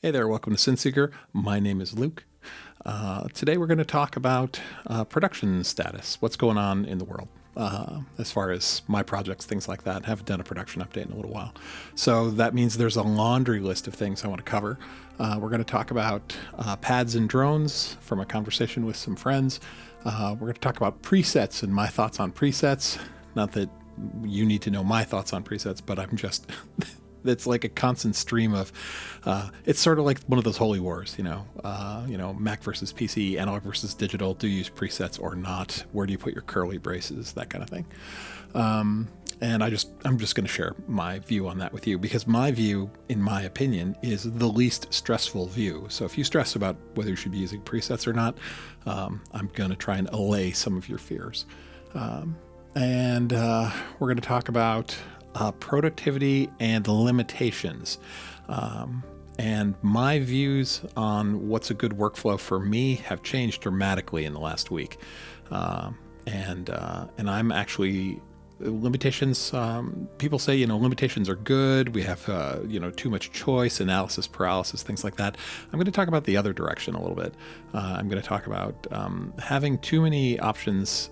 Hey there, welcome to Synth Seeker. My name is Luke. Today we're going to talk about production status, what's going on in the world as far as my projects, things like that. I haven't done a production update in a little while. So that means there's a laundry list of things I want to cover. We're going to talk about pads and drones from a conversation with some friends. We're going to talk about presets and my thoughts on presets. Not that you need to know my thoughts on presets, but I'm just... It's like a constant stream of, it's sort of like one of those holy wars, Mac versus PC, analog versus digital. Do you use presets or not? Where do you put your curly braces? That kind of thing. And I'm just going to share my view on that with you, because my view, in my opinion, is the least stressful view. So if you stress about whether you should be using presets or not, I'm going to try and allay some of your fears. And we're going to talk about productivity and limitations. And my views on what's a good workflow for me have changed dramatically in the last week. And I'm actually... Limitations, people say, limitations are good. We have, too much choice, analysis paralysis, things like that. I'm going to talk about the other direction a little bit. I'm going to talk about having too many options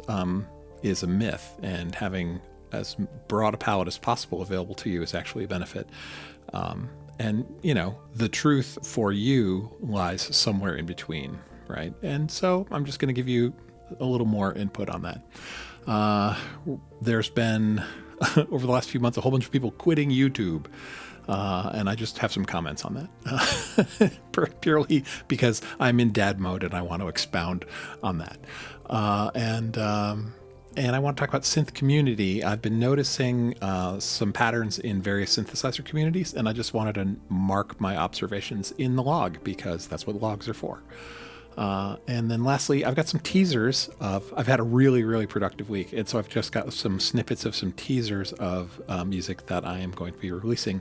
is a myth, and having as broad a palette as possible available to you is actually a benefit. And the truth for you lies somewhere in between, right? And so I'm just going to give you a little more input on that. There's been, over the last few months, a whole bunch of people quitting YouTube. And I just have some comments on that, purely because I'm in dad mode and I want to expound on that. And I want to talk about Synth Community. I've been noticing some patterns in various synthesizer communities, and I just wanted to mark my observations in the log, because that's what logs are for. And then lastly, I've got some teasers of... I've had a really, really productive week, and so I've just got some snippets of some teasers of music that I am going to be releasing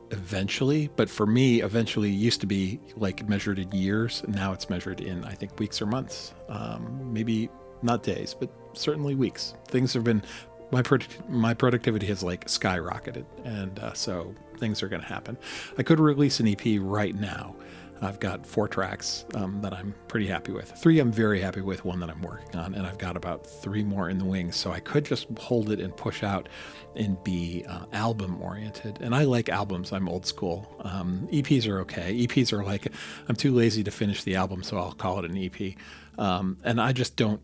eventually. But for me, eventually used to be like measured in years. Now it's measured in, I think, weeks or months. Maybe not days, but certainly weeks. Things have been... My productivity has like skyrocketed, and so things are going to happen. I could release an EP right now. I've got 4 tracks that I'm pretty happy with. 3 I'm very happy with, 1 that I'm working on, and I've got about 3 more in the wings. So I could just hold it and push out and be album oriented. And I like albums. I'm old school. EPs are okay. EPs are like, I'm too lazy to finish the album, so I'll call it an EP. And I just don't...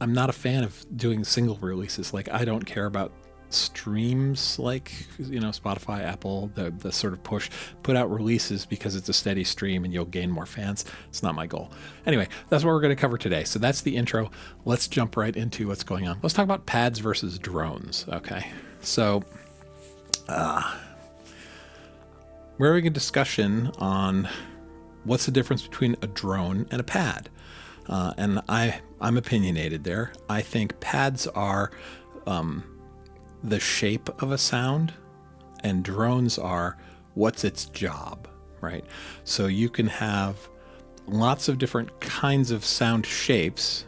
I'm not a fan of doing single releases. Like, I don't care about streams like, Spotify, Apple, the sort of put out releases because it's a steady stream and you'll gain more fans. It's not my goal. Anyway, that's what we're going to cover today. So that's the intro. Let's jump right into what's going on. Let's talk about pads versus drones. Okay. So, we're having a discussion on what's the difference between a drone and a pad. And I'm opinionated there. I think pads are the shape of a sound, and drones are what's its job, right? So you can have lots of different kinds of sound shapes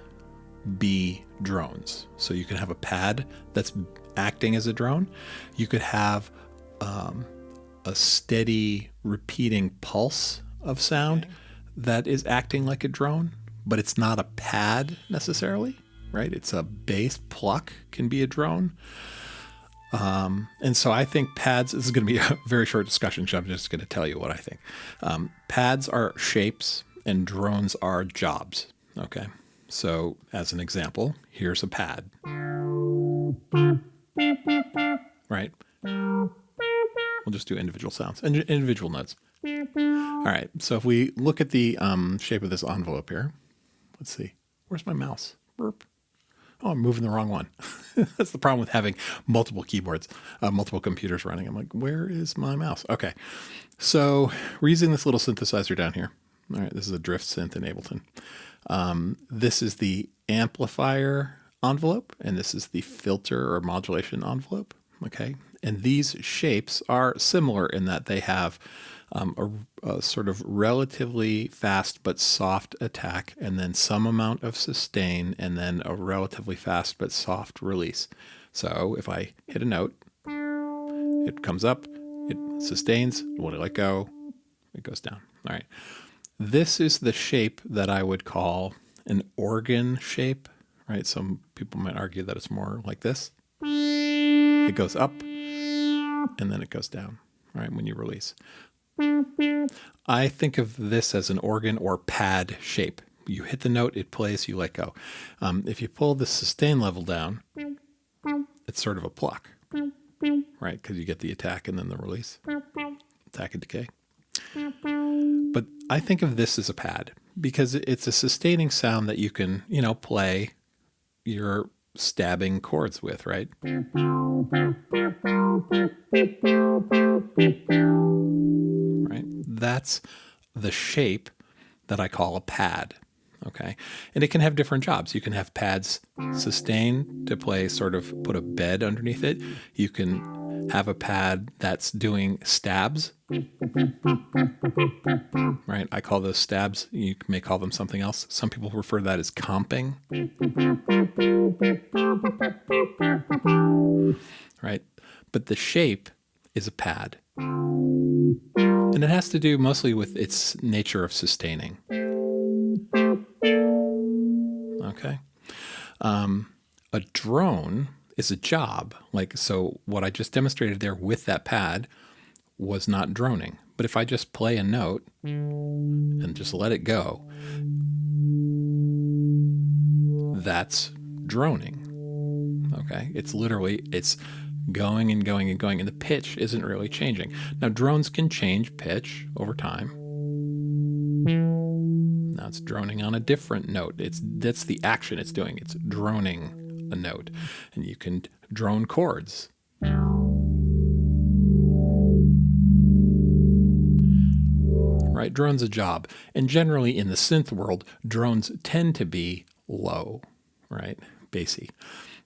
be drones. So you can have a pad that's acting as a drone. You could have a steady repeating pulse of sound that is acting like a drone, but it's not a pad necessarily, right? It's a bass pluck can be a drone. And so I think pads, this is going to be a very short discussion, so I'm just going to tell you what I think. Pads are shapes and drones are jobs. Okay. So as an example, here's a pad. Right. We'll just do individual sounds and individual notes. All right. So if we look at the shape of this envelope here, let's see. Where's my mouse? Burp. Oh, I'm moving the wrong one. That's the problem with having multiple keyboards, multiple computers running. I'm like, where is my mouse? Okay. So we're using this little synthesizer down here. All right. This is a Drift Synth in Ableton. This is the amplifier envelope, and this is the filter or modulation envelope. Okay. And these shapes are similar in that they have a sort of relatively fast but soft attack, and then some amount of sustain, and then a relatively fast but soft release. So if I hit a note, it comes up, it sustains, when I let go, it goes down. All right. This is the shape that I would call an organ shape, right? Some people might argue that it's more like this. It goes up and then it goes down, right, when you release. I think of this as an organ or pad shape. You hit the note, it plays, you let go. If you pull the sustain level down, it's sort of a pluck, right? Because you get the attack and then the release, attack and decay. But I think of this as a pad because it's a sustaining sound that you can, play your stabbing chords with, right? Right? That's the shape that I call a pad. Okay. And it can have different jobs. You can have pads sustain to play, sort of put a bed underneath it. You can have a pad that's doing stabs. Right. I call those stabs. You may call them something else. Some people refer to that as comping. Right. But the shape is a pad. And it has to do mostly with its nature of sustaining. Okay. A drone is a job. So what I just demonstrated there with that pad was not droning. But if I just play a note and just let it go, that's droning. Okay. It's going and going and going, and the pitch isn't really changing. Now, drones can change pitch over time. Now it's droning on a different note. That's the action it's doing. It's droning a note. And you can drone chords. Right? Drone's a job. And generally in the synth world, drones tend to be low, right? Bassy.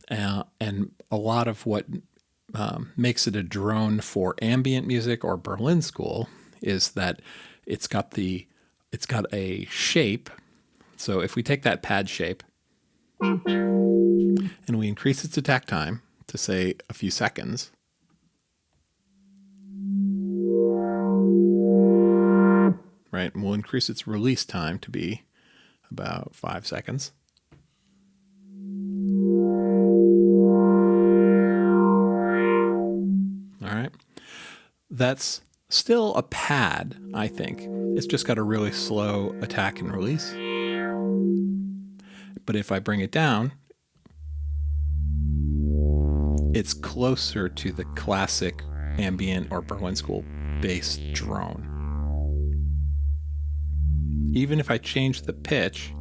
And a lot of what makes it a drone for ambient music or Berlin school is that it's got a shape. So if we take that pad shape and we increase its attack time to, say, a few seconds, right, and we'll increase its release time to be about 5 seconds. All right. That's still a pad, I think. It's just got a really slow attack and release. But if I bring it down, it's closer to the classic ambient or Berlin school bass drone. Even if I change the pitch,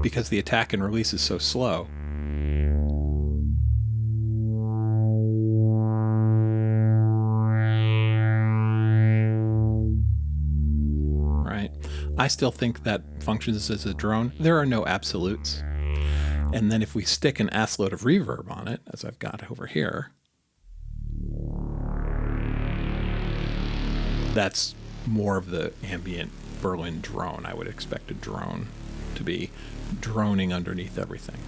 because the attack and release is so slow, I still think that functions as a drone. There are no absolutes. And then if we stick an ass load of reverb on it, as I've got over here, that's more of the ambient Berlin drone. I would expect a drone to be droning underneath everything.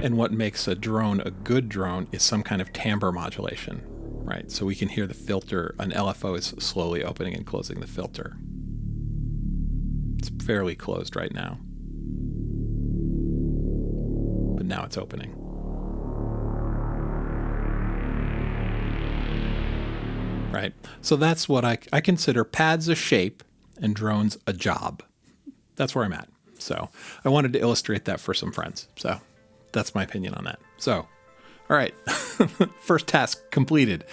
And what makes a drone a good drone is some kind of timbre modulation. Right, so we can hear the filter. An LFO is slowly opening and closing the filter. It's fairly closed right now. But now it's opening. Right, so that's what I consider pads a shape and drones a job. That's where I'm at. So I wanted to illustrate that for some friends. So that's my opinion on that. So, all right, first task completed,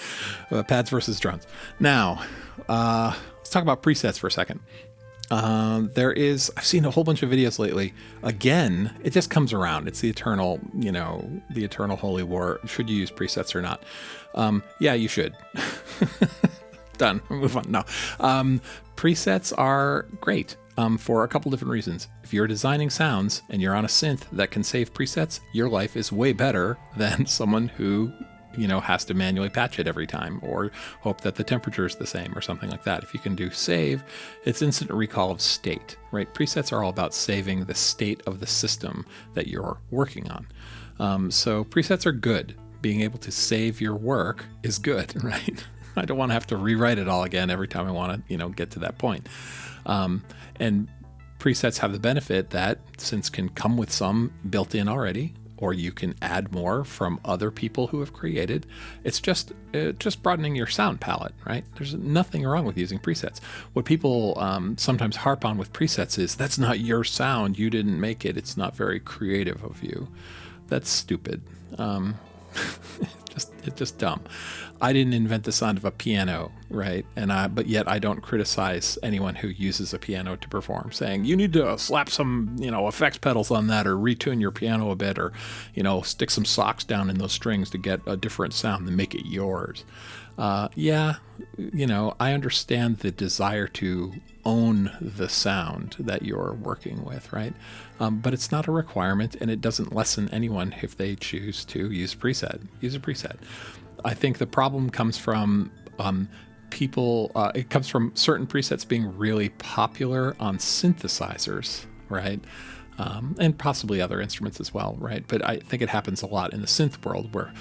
pads versus drones. Now, let's talk about presets for a second. I've seen a whole bunch of videos lately. Again, it just comes around. It's the eternal holy war. Should you use presets or not? Yeah, you should. Done. Move on. No. Presets are great for a couple different reasons. If you're designing sounds and you're on a synth that can save presets, your life is way better than someone who, has to manually patch it every time or hope that the temperature is the same or something like that. If you can do save, it's instant recall of state, right? Presets are all about saving the state of the system that you're working on. So presets are good. being able to save your work is good, right? I don't want to have to rewrite it all again every time I want to, get to that point. And presets have the benefit that synths can come with some built in already, or you can add more from other people who have created. It's just broadening your sound palette, right? There's nothing wrong with using presets. What people sometimes harp on with presets is, that's not your sound. You didn't make it. It's not very creative of you. That's stupid. It's just dumb. I didn't invent the sound of a piano, right? But yet I don't criticize anyone who uses a piano to perform, saying you need to slap some, effects pedals on that, or retune your piano a bit, or, stick some socks down in those strings to get a different sound and make it yours. I understand the desire to own the sound that you're working with, right? But it's not a requirement, and it doesn't lessen anyone if they choose to use a preset. Use a preset. I think the problem comes from people. It comes from certain presets being really popular on synthesizers, right? And possibly other instruments as well, right? But I think it happens a lot in the synth world, where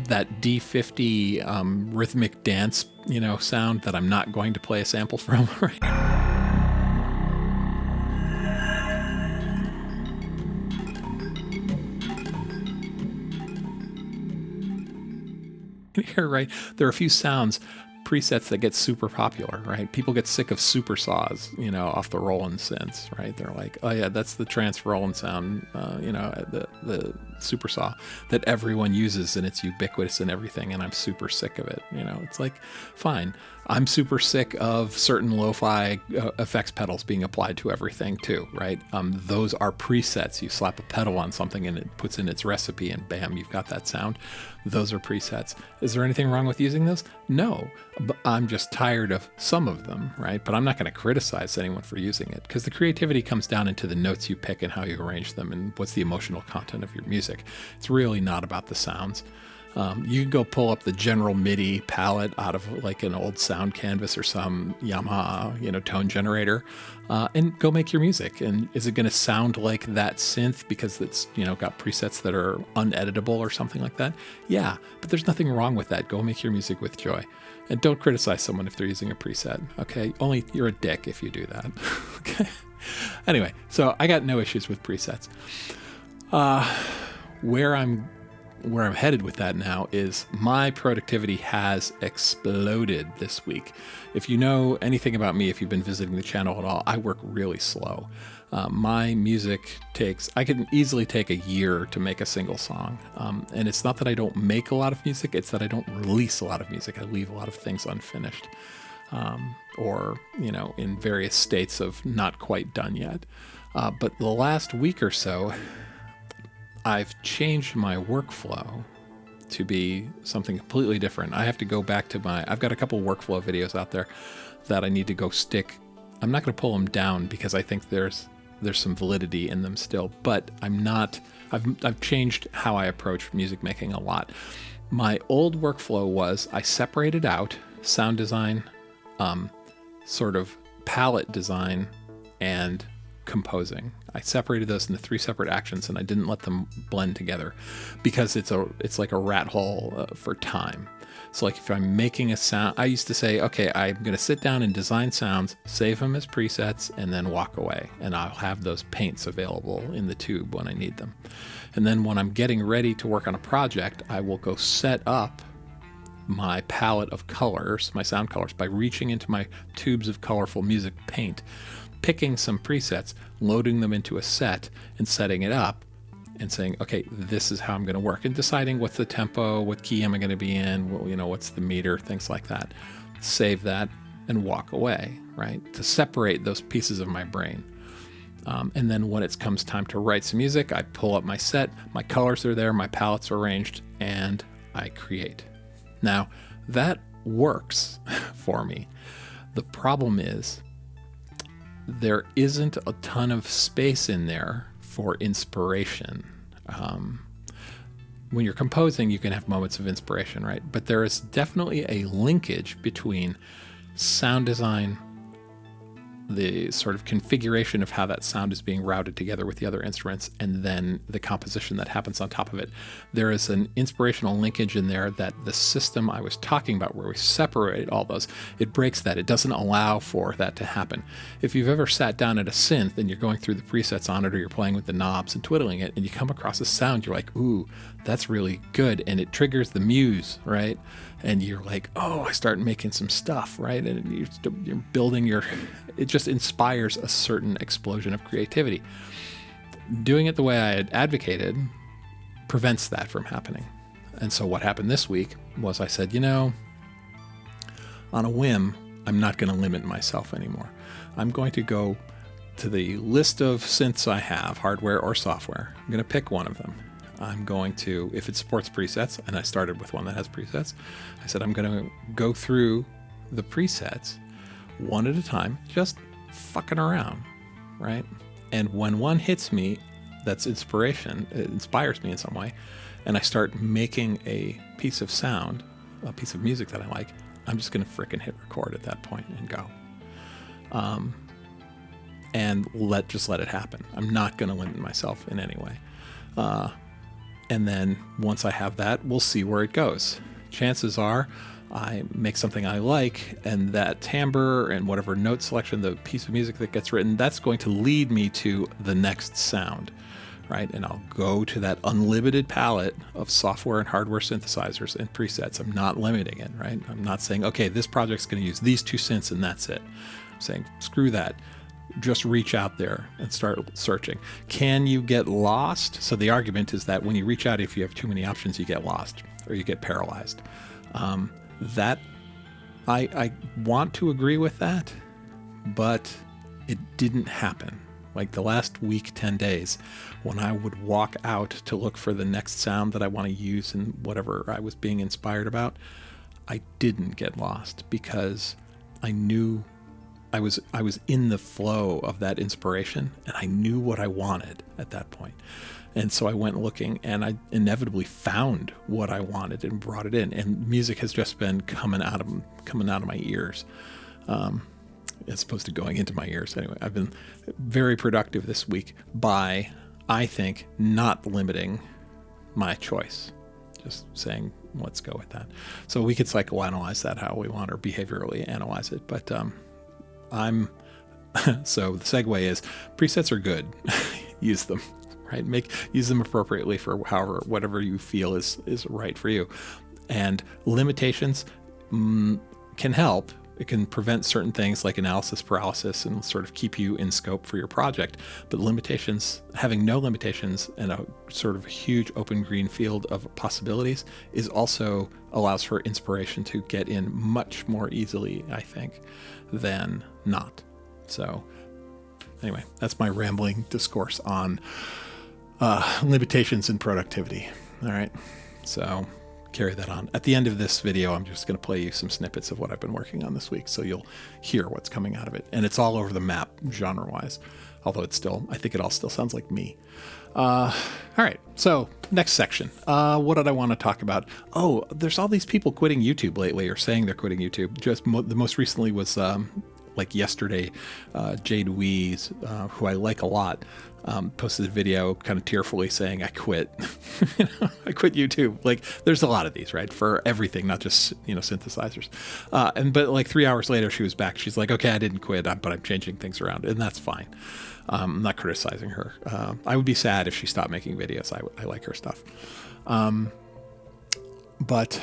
that D50 rhythmic dance, sound that I'm not going to play a sample from, right? Here, right? There are a few presets that get super popular, right? People get sick of super saws, off the Roland synths, right? They're like, oh yeah, that's the trance Roland sound, the super saw that everyone uses, and it's ubiquitous in everything, and I'm super sick of it. It's like, fine. I'm super sick of certain lo-fi effects pedals being applied to everything too, right? Those are presets. You slap a pedal on something and it puts in its recipe, and bam, you've got that sound. Those are presets. Is there anything wrong with using those? No, but I'm just tired of some of them, right? But I'm not going to criticize anyone for using it, because the creativity comes down into the notes you pick and how you arrange them and what's the emotional content of your music. It's really not about the sounds. You can go pull up the general MIDI palette out of like an old sound canvas or some Yamaha, tone generator, and go make your music. And is it going to sound like that synth because it's, got presets that are uneditable or something like that? Yeah, but there's nothing wrong with that. Go make your music with joy. And don't criticize someone if they're using a preset, okay? Only you're a dick if you do that, okay? Anyway, so I got no issues with presets. Where I'm headed with that now is my productivity has exploded this week. If you know anything about me, if you've been visiting the channel at all, I work really slow. My music I can easily take a year to make a single song. And it's not that I don't make a lot of music, it's that I don't release a lot of music. I leave a lot of things unfinished. Or, in various states of not quite done yet. But the last week or so, I've changed my workflow to be something completely different. I have to go back to I've got a couple workflow videos out there that I need to go stick. I'm not going to pull them down because I think there's some validity in them still, but I've changed how I approach music making a lot. My old workflow was I separated out sound design, sort of palette design, and composing. I separated those into 3 separate actions, and I didn't let them blend together because it's like a rat hole for time. So like if I'm making a sound, I used to say, okay, I'm going to sit down and design sounds, save them as presets, and then walk away. And I'll have those paints available in the tube when I need them. And then when I'm getting ready to work on a project, I will go set up my palette of colors, my sound colors, by reaching into my tubes of colorful music paint, picking some presets, loading them into a set, and setting it up, and saying, okay, this is how I'm going to work, and deciding what's the tempo, what key am I going to be in, what's the meter, things like that. Save that and walk away, right? To separate those pieces of my brain. And then when it comes time to write some music, I pull up my set, my colors are there, my palettes are arranged, and I create. Now, that works for me. The problem is there isn't a ton of space in there for inspiration. When you're composing, you can have moments of inspiration, right? But there is definitely a linkage between sound design, the sort of configuration of how that sound is being routed together with the other instruments, and then the composition that happens on top of it. There is an inspirational linkage in there that the system I was talking about, where we separate all those, it breaks that. It doesn't allow for that to happen. If you've ever sat down at a synth and you're going through the presets on it, or you're playing with the knobs and twiddling it, and you come across a sound, you're like, ooh, that's really good. And it triggers the muse, right? And you're like, oh, I start making some stuff, right? And you're building it just inspires a certain explosion of creativity. Doing it the way I had advocated prevents that from happening. And so what happened this week was I said, on a whim, I'm not going to limit myself anymore. I'm going to go to the list of synths I have, hardware or software. I'm going to pick one of them. I'm going to, if it supports presets, and I started with one that has presets, I said I'm going to go through the presets one at a time, just fucking around, right? And when one hits me, that's inspiration, it inspires me in some way, and I start making a piece of sound, a piece of music that I like, I'm just going to frickin' hit record at that point and go. And let it happen. I'm not going to limit myself in any way. And then once I have that, we'll see where it goes. Chances are I make something I like, and that timbre and whatever note selection, the piece of music that gets written, that's going to lead me to the next sound, right? And I'll go to that unlimited palette of software and hardware synthesizers and presets. I'm not limiting it, right? I'm not saying, okay, this project's going to use these two synths and that's it. I'm saying, screw that. Just reach out there and start searching. Can you get lost? So the argument is that when you reach out, if you have too many options, you get lost or you get paralyzed. That I want to agree with that, but it didn't happen. Like the last week, 10 days, when I would walk out to look for the next sound that I want to use in whatever I was being inspired about, I didn't get lost because I knew I was in the flow of that inspiration, and I knew what I wanted at that point. And so I went looking, and I inevitably found what I wanted and brought it in. And music has just been coming out of my ears, as opposed to going into my ears. Anyway, I've been very productive this week by, I think, not limiting my choice. Just saying, let's go with that. So we could psychoanalyze that how we want, or behaviorally analyze it, but so the segue is presets are good. Use them, right? Use them appropriately for whatever you feel is right for you. And limitations can help. It can prevent certain things like analysis paralysis and sort of keep you in scope for your project. But having no limitations and a sort of huge open green field of possibilities also allows for inspiration to get in much more easily, I think, than not. So anyway, that's my rambling discourse on limitations in productivity. All right, so carry that on. At the end of this video, I'm just going to play you some snippets of what I've been working on this week, so you'll hear what's coming out of it. And it's all over the map, genre-wise, although I think it all still sounds like me. All right, so next section. What did I want to talk about? Oh, there's all these people quitting YouTube lately, or saying they're quitting YouTube. Just the most recently was like yesterday, Jade Wees, who I like a lot, posted a video kind of tearfully saying, I quit. I quit YouTube. Like, there's a lot of these, right? For everything, not just, synthesizers. But like 3 hours later, she was back. She's like, okay, I didn't quit, but I'm changing things around. And that's fine. I'm not criticizing her. I would be sad if she stopped making videos. I like her stuff. But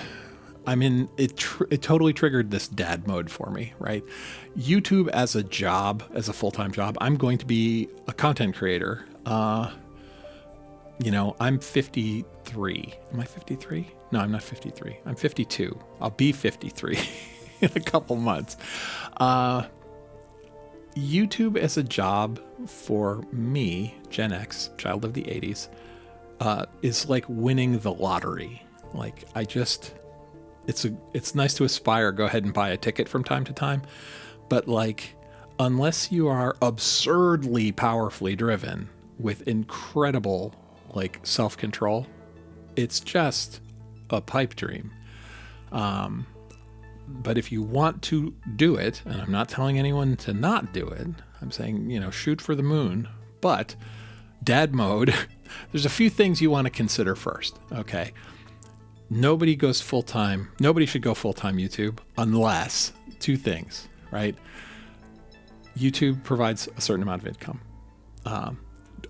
it totally triggered this dad mode for me, right? YouTube as a job, as a full-time job, I'm going to be a content creator. I'm 53. Am I 53? No, I'm not 53. I'm 52. I'll be 53 in a couple months. YouTube as a job for me, Gen X, child of the 80s, is like winning the lottery. Like, it's nice to aspire, go ahead and buy a ticket from time to time, but like, unless you are absurdly powerfully driven with incredible like self-control, it's just a pipe dream. But if you want to do it, and I'm not telling anyone to not do it, I'm saying, shoot for the moon, but dad mode, there's a few things you want to consider first, okay? Nobody should go full-time YouTube unless two things, right? YouTube provides a certain amount of income.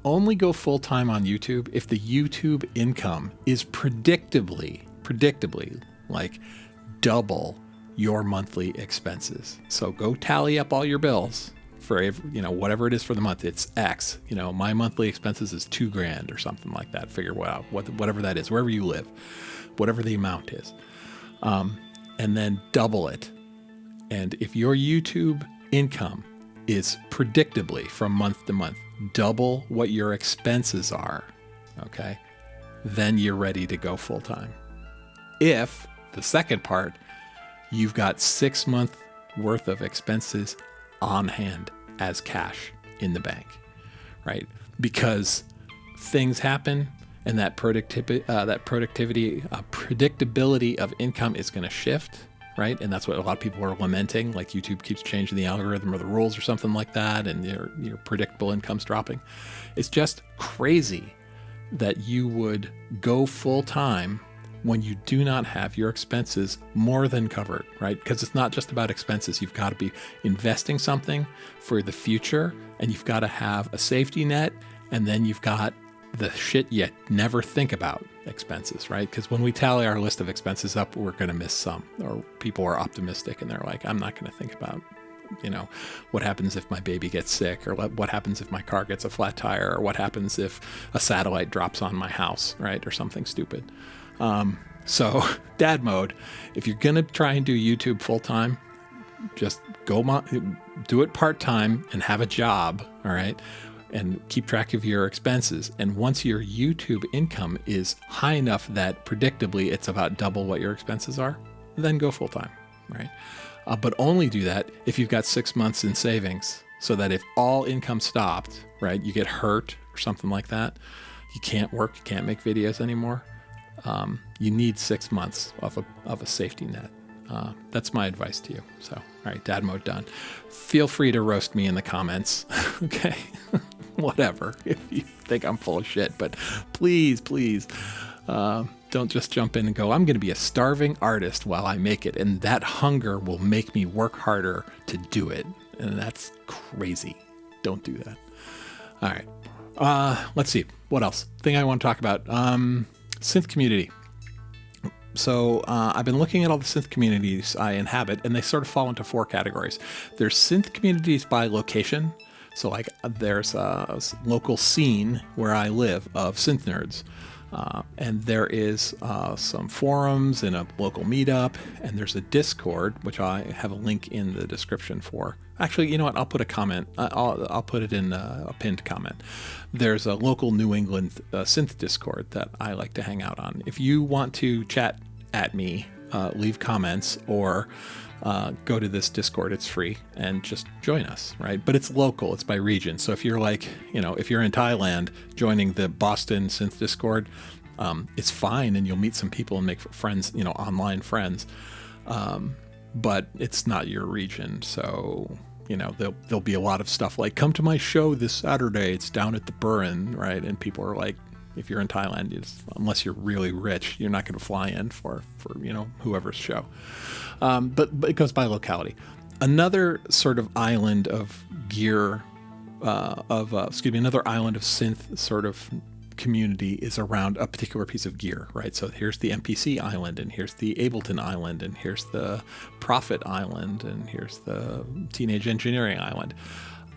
Only go full-time on YouTube if the YouTube income is predictably like double your monthly expenses. So go tally up all your bills for whatever it is for the month. It's X. My monthly expenses is $2,000 or something like that. Figure out whatever that is, wherever you live, whatever the amount is, and then double it. And if your YouTube income is predictably from month to month double what your expenses are, okay, then you're ready to go full time. If the second part, you've got 6 months worth of expenses on hand as cash in the bank, right? Because things happen, and that predictability of income is going to shift, right? And that's what a lot of people are lamenting, like YouTube keeps changing the algorithm or the rules or something like that, and your predictable income's dropping. It's just crazy that you would go full time when you do not have your expenses more than covered, right? Because it's not just about expenses. You've got to be investing something for the future, and you've got to have a safety net, and then you've got the shit you never think about expenses, right? Because when we tally our list of expenses up, we're going to miss some, or people are optimistic and they're like, I'm not going to think about, what happens if my baby gets sick, or what happens if my car gets a flat tire, or what happens if a satellite drops on my house, right? Or something stupid. So dad mode, if you're going to try and do YouTube full time, just do it part time and have a job. All right. And keep track of your expenses. And once your YouTube income is high enough that predictably it's about double what your expenses are, then go full time, right? But only do that if you've got 6 months in savings, so that if all income stopped, right, you get hurt or something like that, you can't work, you can't make videos anymore, you need 6 months of a safety net. That's my advice to you. So, all right, dad mode done. Feel free to roast me in the comments, okay? Whatever, if you think I'm full of shit, but please, don't just jump in and go, I'm going to be a starving artist while I make it, and that hunger will make me work harder to do it. And that's crazy. Don't do that. All right. Let's see. What else? Thing I want to talk about. Synth community. So I've been looking at all the synth communities I inhabit, and they sort of fall into 4 categories. There's synth communities by location. So like there's a local scene where I live of synth nerds. And there is some forums and a local meetup, and there's a Discord, which I have a link in the description for. Actually, you know what? I'll put a comment. I'll put it in a pinned comment. There's a local New England synth Discord that I like to hang out on. If you want to chat at me, leave comments, or go to this Discord, it's free, and just join us, right? But it's local, it's by region. So if you're if you're in Thailand, joining the Boston Synth Discord, it's fine, and you'll meet some people and make friends, online friends. But it's not your region. So, there'll be a lot of stuff like, come to my show this Saturday, it's down at the Burren, right? And people are like, if you're in Thailand, unless you're really rich, you're not going to fly in for whoever's show. But it goes by locality. Another sort of island of gear, another island of synth sort of community is around a particular piece of gear, right? So here's the MPC island, and here's the Ableton island, and here's the Prophet island, and here's the Teenage Engineering island.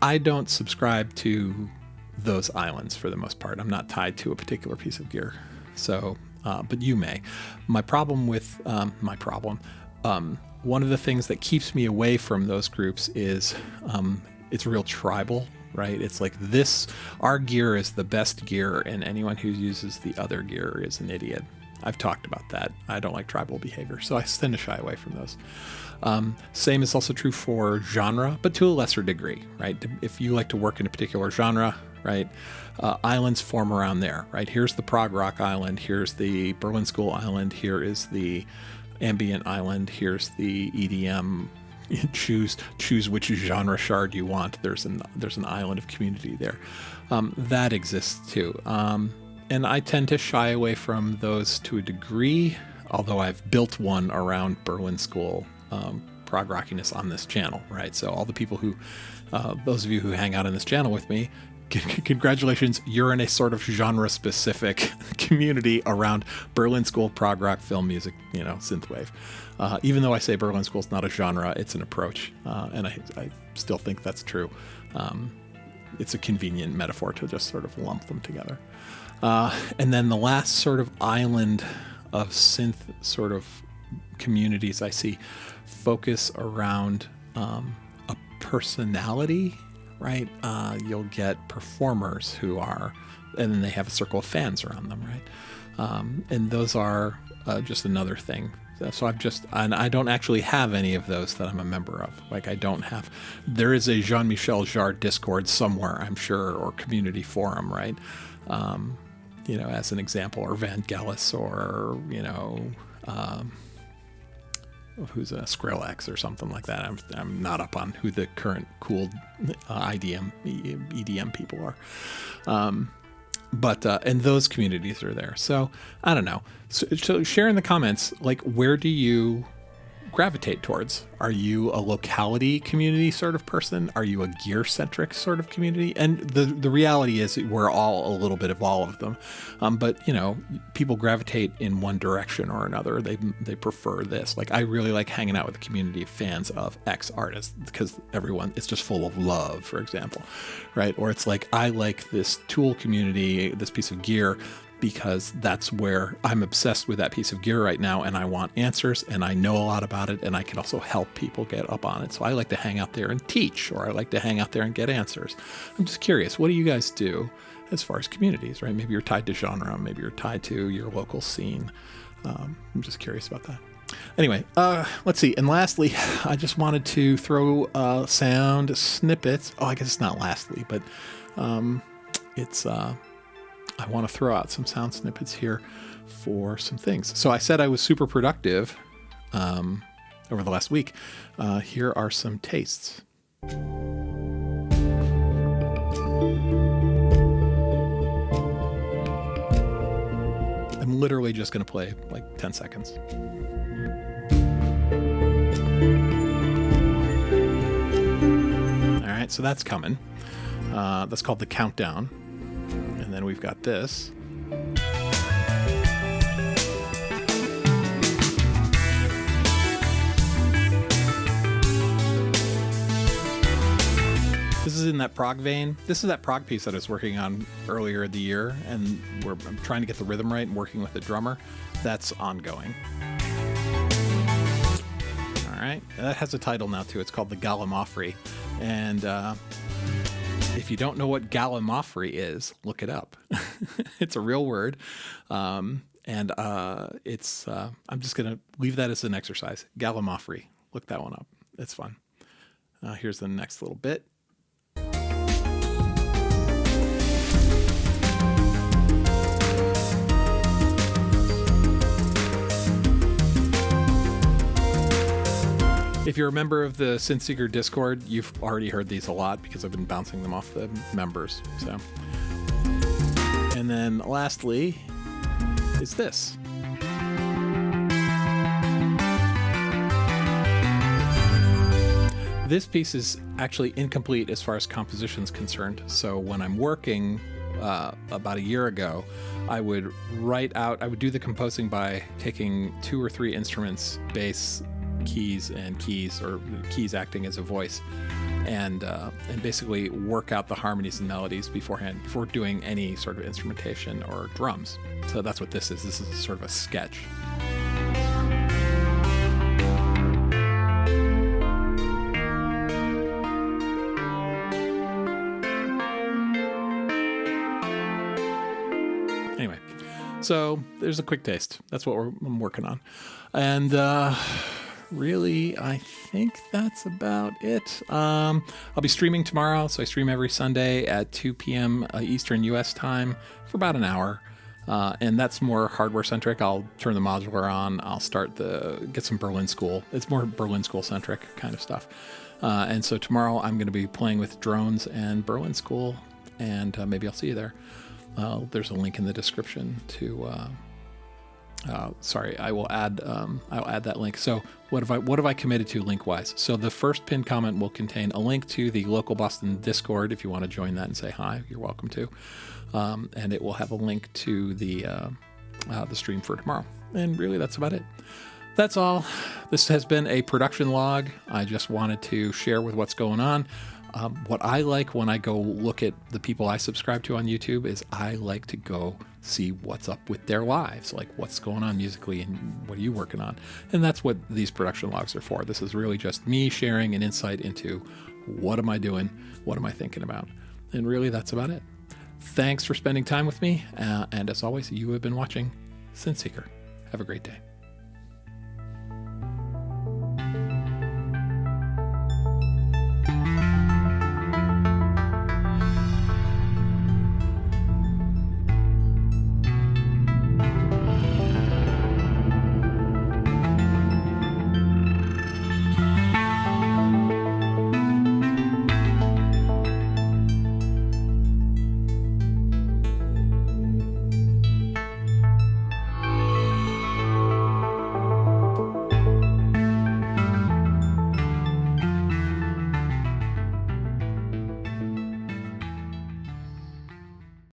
I don't subscribe to those islands for the most part. I'm not tied to a particular piece of gear. So, but you may. My problem with, one of the things that keeps me away from those groups is it's real tribal, right? It's like our gear is the best gear, and anyone who uses the other gear is an idiot. I've talked about that. I don't like tribal behavior, so I tend to shy away from those. Same is also true for genre, but to a lesser degree, right? If you like to work in a particular genre, right, islands form around there, right? Here's the prog rock island, here's the Berlin School island, here is the ambient island. Here's the EDM. Choose which genre shard you want. There's an island of community there. That exists too. And I tend to shy away from those to a degree, although I've built one around Berlin School prog rockiness on this channel, right? So all the people who, those of you who hang out in this channel with me, congratulations, you're in a sort of genre-specific community around Berlin School, prog rock, film music, synthwave. Even though I say Berlin School is not a genre, it's an approach, and I still think that's true. It's a convenient metaphor to just sort of lump them together. And then the last sort of island of synth sort of communities I see focus around a personality, right? You'll get performers who are, and then they have a circle of fans around them, right? And those are just another thing. So and I don't actually have any of those that I'm a member of. Like there is a Jean-Michel Jarre Discord somewhere, I'm sure, or community forum, right? As an example, or Vangelis, or, who's a Skrillex or something like that. I'm not up on who the current cool EDM people are. And those communities are there. So I don't know. So share in the comments, like, where do you gravitate towards? Are you a locality community sort of person? Are you a gear-centric sort of community? And the reality is we're all a little bit of all of them. But, people gravitate in one direction or another. They prefer this. Like, I really like hanging out with a community of fans of X artists because it's just full of love, for example, right? Or it's like, I like this tool community, this piece of gear, because that's where I'm obsessed with that piece of gear right now, and I want answers, and I know a lot about it, and I can also help people get up on it. So I like to hang out there and teach, or I like to hang out there and get answers. I'm just curious, what do you guys do as far as communities, right? Maybe you're tied to genre, maybe you're tied to your local scene. I'm just curious about that. Anyway, let's see. And lastly, I just wanted to throw sound snippets. Oh, I guess it's not lastly, but I want to throw out some sound snippets here for some things. So I said I was super productive over the last week. Here are some tastes. I'm literally just going to play like 10 seconds. All right, so that's coming. That's called the countdown. And then we've got this. This is in that prog vein. This is that prog piece that I was working on earlier in the year, and I'm trying to get the rhythm right and working with the drummer. That's ongoing. All right, and that has a title now too. It's called the Gallimaufry, and if you don't know what gallimaufry is, look it up. It's a real word. I'm just going to leave that as an exercise. Gallimaufry. Look that one up. It's fun. Here's the next little bit. If you're a member of the Synth Seeker Discord, you've already heard these a lot because I've been bouncing them off the members. So, and then lastly is this. This piece is actually incomplete as far as composition is concerned. So when I'm working, about a year ago, I would do the composing by taking 2 or 3 instruments, bass, keys, or keys acting as a voice, and basically work out the harmonies and melodies beforehand before doing any sort of instrumentation or drums. So that's what this is. This is sort of a sketch. Anyway, so there's a quick taste. That's what I'm working on. And really, I think that's about it. I'll be streaming tomorrow. So I stream every Sunday at 2 p.m. Eastern U.S. time for about an hour. And that's more hardware centric. I'll turn the modular on. I'll get some Berlin School. It's more Berlin School centric kind of stuff. And so tomorrow I'm going to be playing with drones and Berlin School, and maybe I'll see you there. There's a link in the description to. I'll add that link. So what have I committed to link wise? So the first pinned comment will contain a link to the local Boston Discord. If you want to join that and say hi, you're welcome to. And it will have a link to the stream for tomorrow. And really, that's about it. That's all. This has been a production log. I just wanted to share with what's going on. What I like when I go look at the people I subscribe to on YouTube is I like to go see what's up with their lives, like what's going on musically and what are you working on. And that's what these production logs are for. This is really just me sharing an insight into what am I doing, what am I thinking about. And really, that's about it. Thanks for spending time with me. And as always, you have been watching Synth Seeker. Have a great day.